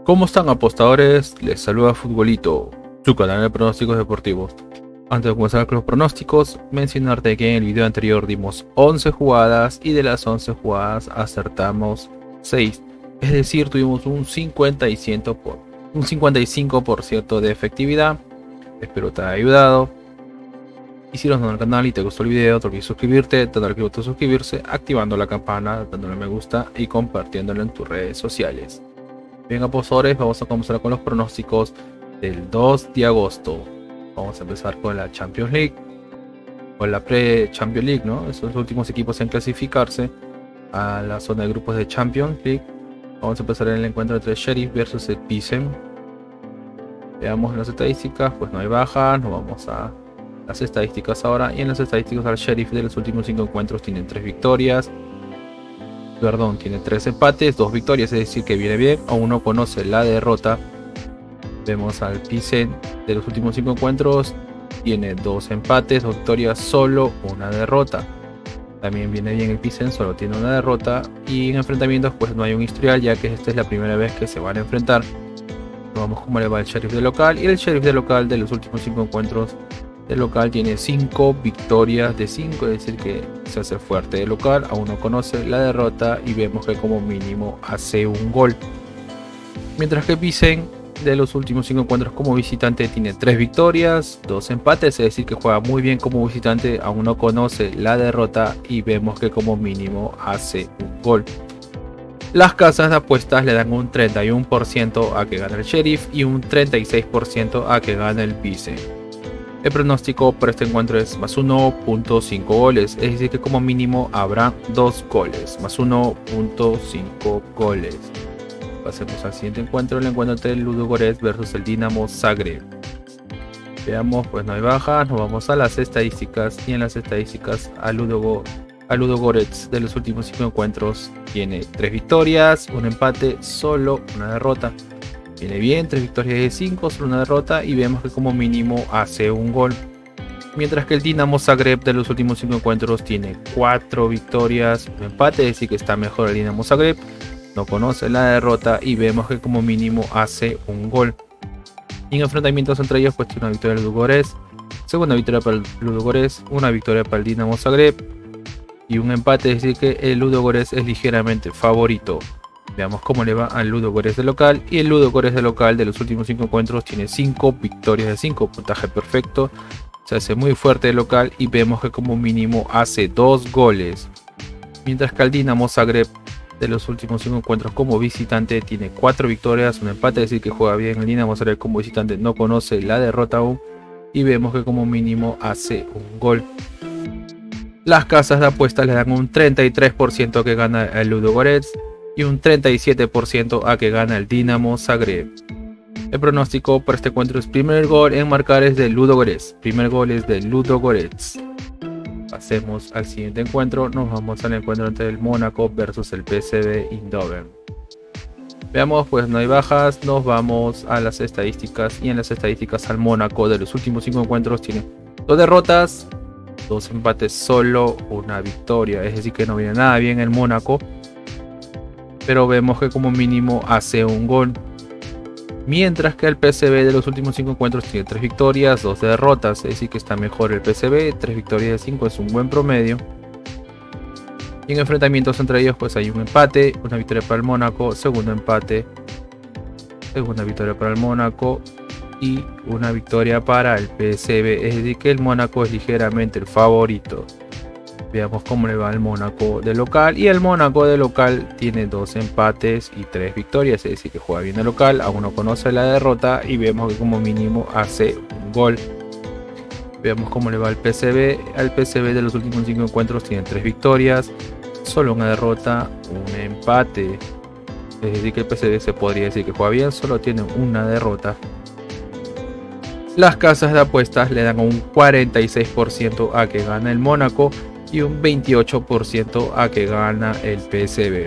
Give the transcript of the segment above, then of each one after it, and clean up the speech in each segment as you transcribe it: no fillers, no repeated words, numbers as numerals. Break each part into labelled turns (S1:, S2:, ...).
S1: ¿Cómo están, apostadores? Les saluda Futbolito, su canal de pronósticos deportivos. Antes de comenzar con los pronósticos, mencionarte que en el video anterior dimos 11 jugadas y de las 11 jugadas acertamos 6. Es decir, tuvimos un 55% de efectividad. Espero te haya ayudado. Y si no estás en el canal y te gustó el video, no te olvides suscribirte, darle clic botón suscribirse, activando la campana, dándole me gusta y compartiéndolo en tus redes sociales. Bien, apostadores, vamos a comenzar con los pronósticos del 2 de agosto. Vamos a empezar con la Champions League, o la pre-Champions League, ¿no? Esos últimos equipos en clasificarse a la zona de grupos de Champions League. Vamos a empezar en el encuentro entre Sheriff versus el Pilsen. Veamos las estadísticas, pues no hay bajas, nos vamos a las estadísticas ahora. Y en las estadísticas, al Sheriff de los últimos 5 encuentros tienen 3 victorias. Perdón, tiene 3 empates, 2 victorias, es decir que viene bien. Aún no conoce la derrota. Vemos al Pilsen de los últimos 5 encuentros, tiene 2 empates, 2 victorias, solo una derrota. También viene bien el Pilsen, solo tiene una derrota. Y en enfrentamientos pues no hay un historial, ya que esta es la primera vez que se van a enfrentar. Vamos cómo le va el Sheriff de local. Y el Sheriff de local de los últimos 5 encuentros de local tiene 5 victorias de 5, es decir que se hace fuerte de local. Aún no conoce la derrota y vemos que como mínimo hace un gol. Mientras que Pilsen de los últimos 5 encuentros como visitante tiene 3 victorias, 2 empates, es decir que juega muy bien como visitante. Aún no conoce la derrota y vemos que como mínimo hace un gol. Las casas de apuestas le dan un 31% a que gane el Sheriff y un 36% a que gane el Pilsen. El pronóstico para este encuentro es más 1.5 goles, es decir que como mínimo habrá 2 goles, más 1.5 goles. Pasemos al siguiente encuentro, el encuentro entre el Ludogorets versus el Dinamo Zagreb. Veamos, pues no hay bajas, nos vamos a las estadísticas y en las estadísticas al Ludogorets de los últimos 5 encuentros tiene 3 victorias, un empate, solo una derrota. Viene bien, 3 victorias de 5, solo una derrota y vemos que como mínimo hace un gol. Mientras que el Dinamo Zagreb de los últimos 5 encuentros tiene 4 victorias, un empate, es decir que está mejor el Dinamo Zagreb. No conoce la derrota y vemos que como mínimo hace un gol. Y en enfrentamientos entre ellos pues tiene una victoria del Ludogorets, segunda victoria para el Ludogorets, una victoria para el Dinamo Zagreb y un empate, es decir que el Ludogorets es ligeramente favorito. Veamos cómo le va al Ludogorets de local. Y el Ludogorets de local de los últimos 5 encuentros tiene 5 victorias de 5, puntaje perfecto. Se hace muy fuerte de local y vemos que como mínimo hace 2 goles. Mientras que el Dinamo Zagreb de los últimos 5 encuentros como visitante tiene 4 victorias, un empate, es decir que juega bien. El Dinamo Zagreb como visitante no conoce la derrota aún y vemos que como mínimo hace un gol. Las casas de apuestas le dan un 33% que gana el Ludogorets y un 37% a que gana el Dinamo Zagreb. El pronóstico para este encuentro es primer gol en marcar es del Ludogorets. Primer gol es del Ludogorets. Pasemos al siguiente encuentro. Nos vamos al encuentro entre el Mónaco versus el PSV Eindhoven. Veamos, pues no hay bajas. Nos vamos a las estadísticas. Y en las estadísticas al Mónaco de los últimos 5 encuentros tiene 2 derrotas, 2 empates, solo una victoria. Es decir que no viene nada bien el Mónaco. Pero vemos que como mínimo hace un gol. Mientras que el PSV de los últimos 5 encuentros tiene 3 victorias, 2 derrotas, es decir que está mejor el PSV, 3 victorias de 5 es un buen promedio. Y en enfrentamientos entre ellos pues hay un empate, una victoria para el Mónaco, segundo empate, segunda victoria para el Mónaco y una victoria para el PSV, es decir que el Mónaco es ligeramente el favorito. Veamos cómo le va al Mónaco de local. Y el Mónaco de local tiene 2 empates y 3 victorias, es decir que juega bien de local, aún no conoce la derrota y vemos que como mínimo hace un gol. Veamos cómo le va al PSV. Al PSV de los últimos 5 encuentros tiene 3 victorias, solo una derrota, un empate. Es decir que el PSV se podría decir que juega bien, solo tiene una derrota. Las casas de apuestas le dan un 46% a que gana el Mónaco y un 28% a que gana el PSV.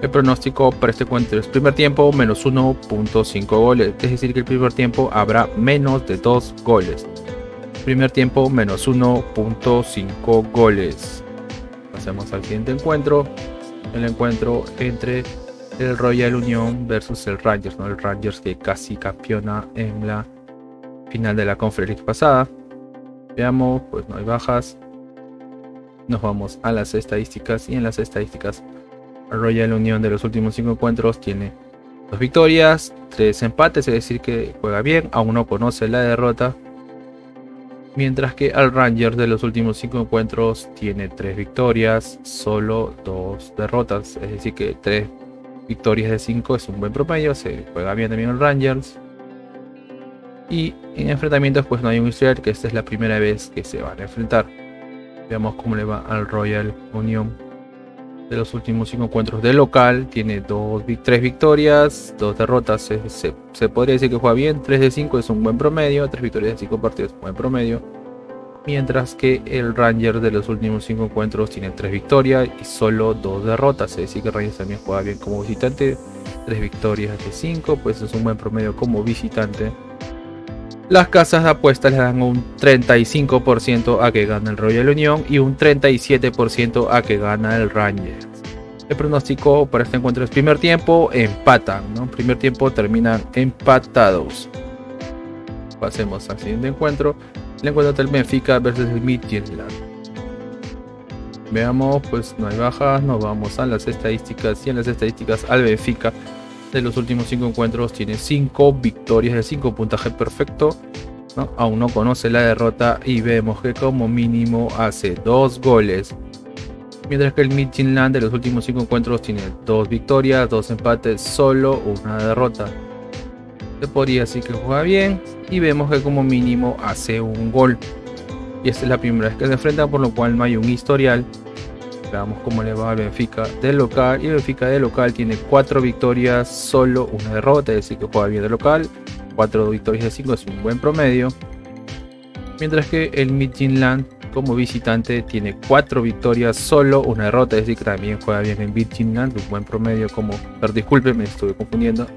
S1: El pronóstico para este encuentro es primer tiempo menos 1.5 goles, es decir que el primer tiempo habrá menos de 2 goles. Primer tiempo menos 1.5 goles. Pasemos al siguiente encuentro, el encuentro entre el Royal Union versus el Rangers, ¿no? El Rangers que casi campeona en la final de la Conference League pasada. Veamos, pues no hay bajas. Nos vamos a las estadísticas, y en las estadísticas el Royal Union de los últimos 5 encuentros tiene 2 victorias, 3 empates, es decir que juega bien, aún no conoce la derrota. Mientras que el Rangers de los últimos 5 encuentros tiene 3 victorias, solo 2 derrotas, es decir que 3 victorias de 5 es un buen promedio, se juega bien también el Rangers. Y en enfrentamientos pues no hay un historial, que esta es la primera vez que se van a enfrentar. Veamos cómo le va al Royal Union de los últimos 5 encuentros de local. Tiene 3 victorias, 2 derrotas. Se podría decir que juega bien. 3 de 5 es un buen promedio. 3 victorias de 5 partidos es un buen promedio. Mientras que el Rangers de los últimos 5 encuentros tiene 3 victorias y solo 2 derrotas. Es decir que Rangers también juega bien como visitante. 3 victorias de 5, pues es un buen promedio como visitante. Las casas de apuestas le dan un 35% a que gana el Royal Union y un 37% a que gana el Rangers. El pronóstico para este encuentro es: primer tiempo empatan, ¿no? Primer tiempo terminan empatados. Pasemos al siguiente encuentro. El encuentro del Benfica versus el Midtjylland. Veamos, pues no hay bajas, nos vamos a las estadísticas, y en las estadísticas al Benfica de los últimos 5 encuentros tiene 5 victorias de 5, puntaje perfecto, ¿no? Aún no conoce la derrota y vemos que como mínimo hace 2 goles. Mientras que el Midtjylland de los últimos 5 encuentros tiene 2 victorias, 2 empates, solo una derrota. Se podría decir que juega bien y vemos que como mínimo hace un gol. Y esta es la primera vez que se enfrentan, por lo cual no hay un historial. Veamos cómo le va al Benfica de local. Y el Benfica de local tiene 4 victorias, solo una derrota, es decir que juega bien de local. 4 victorias de 5 es un buen promedio. Mientras que el Midtjylland como visitante tiene 4 victorias, solo una derrota, es decir que también juega bien en Midtjylland, un buen promedio como... Pero disculpen, me estuve confundiendo.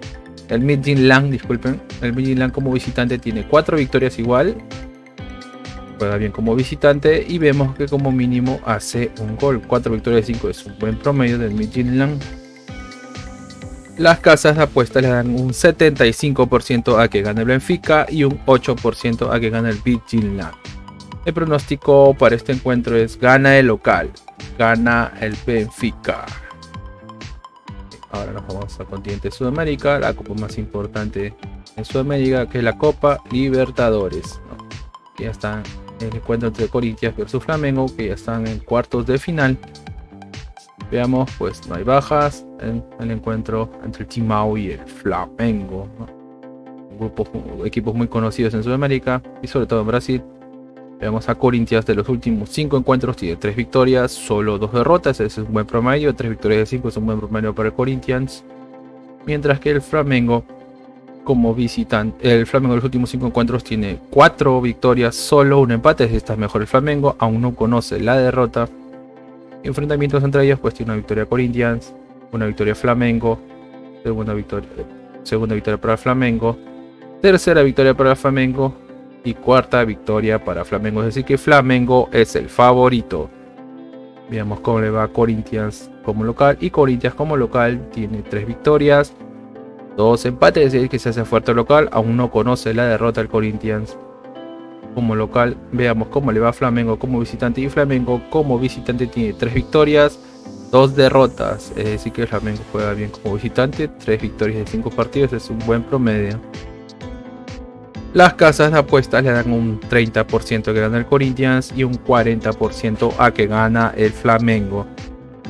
S1: El Midtjylland como visitante tiene 4 victorias igual. Juega bien como visitante y vemos que como mínimo hace un gol. 4 victorias de 5 es un buen promedio del Midtjylland. Las casas de apuestas le dan un 75% a que gane el Benfica y un 8% a que gane el Midtjylland. El pronóstico para este encuentro es: gana el local, gana el Benfica. Ahora nos vamos al continente de Sudamérica, la copa más importante en Sudamérica, que es la Copa Libertadores, ¿no? Ya está el encuentro entre Corinthians versus Flamengo, que ya están en cuartos de final. Veamos, pues no hay bajas en el encuentro entre el Timão y el Flamengo, ¿no? Equipos muy conocidos en Sudamérica y sobre todo en Brasil. Veamos a Corinthians de los últimos 5 encuentros, tiene 3 victorias, solo 2 derrotas, ese es un buen promedio. 3 victorias de 5 es un buen promedio para el Corinthians. Mientras que el Flamengo como visitante, el Flamengo de los últimos 5 encuentros tiene 4 victorias, solo un empate, está mejor el Flamengo, aún no conoce la derrota. Enfrentamientos entre ellos, pues tiene una victoria Corinthians, una victoria Flamengo, segunda victoria para el Flamengo, tercera victoria para el Flamengo y cuarta victoria para Flamengo, es decir que Flamengo es el favorito. Veamos cómo le va a Corinthians como local, y Corinthians como local tiene 3 victorias, 2 empates, es decir que se hace fuerte local, aún no conoce la derrota del Corinthians como local. Veamos cómo le va a Flamengo como visitante, y Flamengo como visitante tiene 3 victorias, 2 derrotas, es decir que Flamengo juega bien como visitante. 3 victorias de 5 partidos es un buen promedio. Las casas de apuestas le dan un 30% a que gana el Corinthians y un 40% a que gana el Flamengo.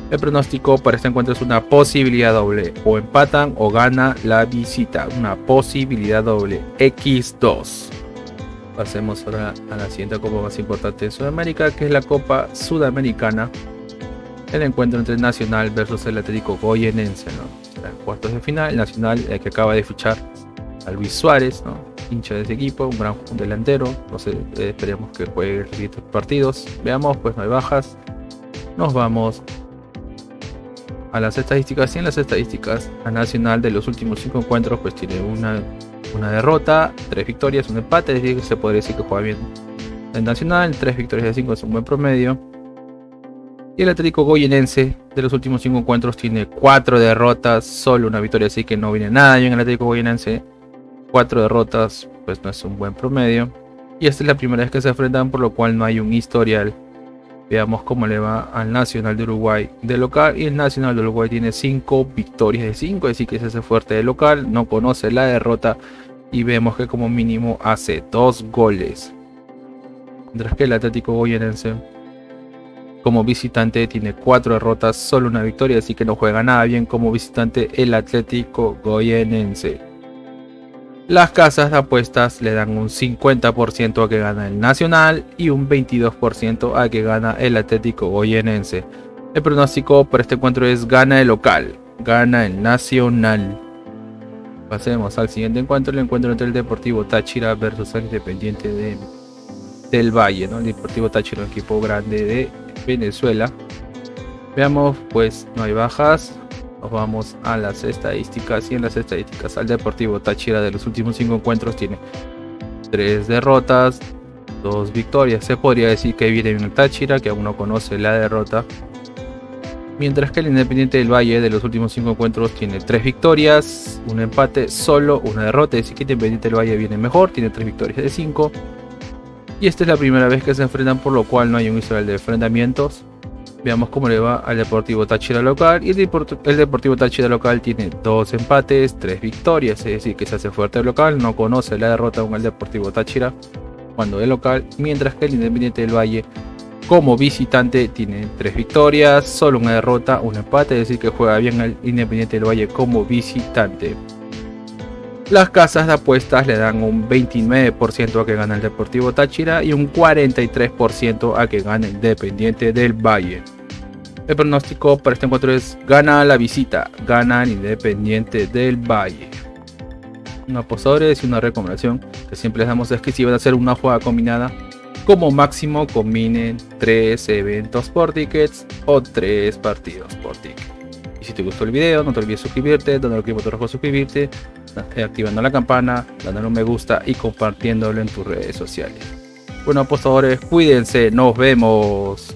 S1: El pronóstico para este encuentro es una posibilidad doble: o empatan o gana la visita, una posibilidad doble X2. Pasemos ahora a la siguiente copa más importante de Sudamérica, que es la Copa Sudamericana. El encuentro entre Nacional versus el Atlético Goianense, ¿no? En cuartos de final, Nacional, que acaba de fichar a Luis Suárez, ¿no? Hincha de ese equipo, un gran delantero. No sé, esperemos que juegue los siguientes partidos. Veamos, pues no hay bajas. Nos vamos a las estadísticas, y en las estadísticas a Nacional de los últimos 5 encuentros pues tiene una derrota, 3 victorias, un empate, es decir que se podría decir que juega bien el Nacional. 3 victorias de 5 es un buen promedio. Y el Atlético Goyenense de los últimos 5 encuentros tiene 4 derrotas, solo una victoria, así que no viene nada bien el Atlético Goyenense. 4 derrotas, pues no es un buen promedio. Y esta es la primera vez que se enfrentan, por lo cual no hay un historial. Veamos cómo le va al Nacional de Uruguay de local. Y el Nacional de Uruguay tiene 5 victorias de 5, así que se hace fuerte de local, no conoce la derrota. Y vemos que como mínimo hace 2 goles. Mientras que el Atlético Goyenense como visitante tiene 4 derrotas, solo una victoria, así que no juega nada bien como visitante el Atlético Goyenense. Las casas de apuestas le dan un 50% a que gana el Nacional y un 22% a que gana el Atlético Goyenense. El pronóstico para este encuentro es gana el local, gana el Nacional. Pasemos al siguiente encuentro, el encuentro entre el Deportivo Táchira versus el Independiente del Valle, ¿no? El Deportivo Táchira, un equipo grande de Venezuela. Veamos, pues no hay bajas. Nos vamos a las estadísticas, y en las estadísticas al Deportivo Táchira de los últimos 5 encuentros tiene 3 derrotas, 2 victorias. Se podría decir que viene bien el Táchira, que aún no conoce la derrota. Mientras que el Independiente del Valle de los últimos 5 encuentros tiene 3 victorias, un empate, solo una derrota. Es decir que Independiente del Valle viene mejor, tiene 3 victorias de 5. Y esta es la primera vez que se enfrentan, por lo cual no hay un historial de enfrentamientos. Veamos cómo le va al Deportivo Táchira local. Y el Deportivo Táchira local tiene 2 empates, 3 victorias. Es decir, que se hace fuerte el local. No conoce la derrota aún el Deportivo Táchira cuando es local. Mientras que el Independiente del Valle como visitante tiene 3 victorias, solo una derrota, un empate. Es decir, que juega bien el Independiente del Valle como visitante. Las casas de apuestas le dan un 29% a que gana el Deportivo Táchira y un 43% a que gane el Independiente del Valle. El pronóstico para este encuentro es gana la visita, gana el Independiente del Valle. Un apostadores y una recomendación que siempre les damos es que si van a hacer una jugada combinada, como máximo combinen 3 eventos por tickets o 3 partidos por ticket. Y si te gustó el video, no te olvides suscribirte, dándole clic al botón rojo suscribirte, activando la campana, dándole un me gusta y compartiéndolo en tus redes sociales. Bueno, apostadores, cuídense, nos vemos.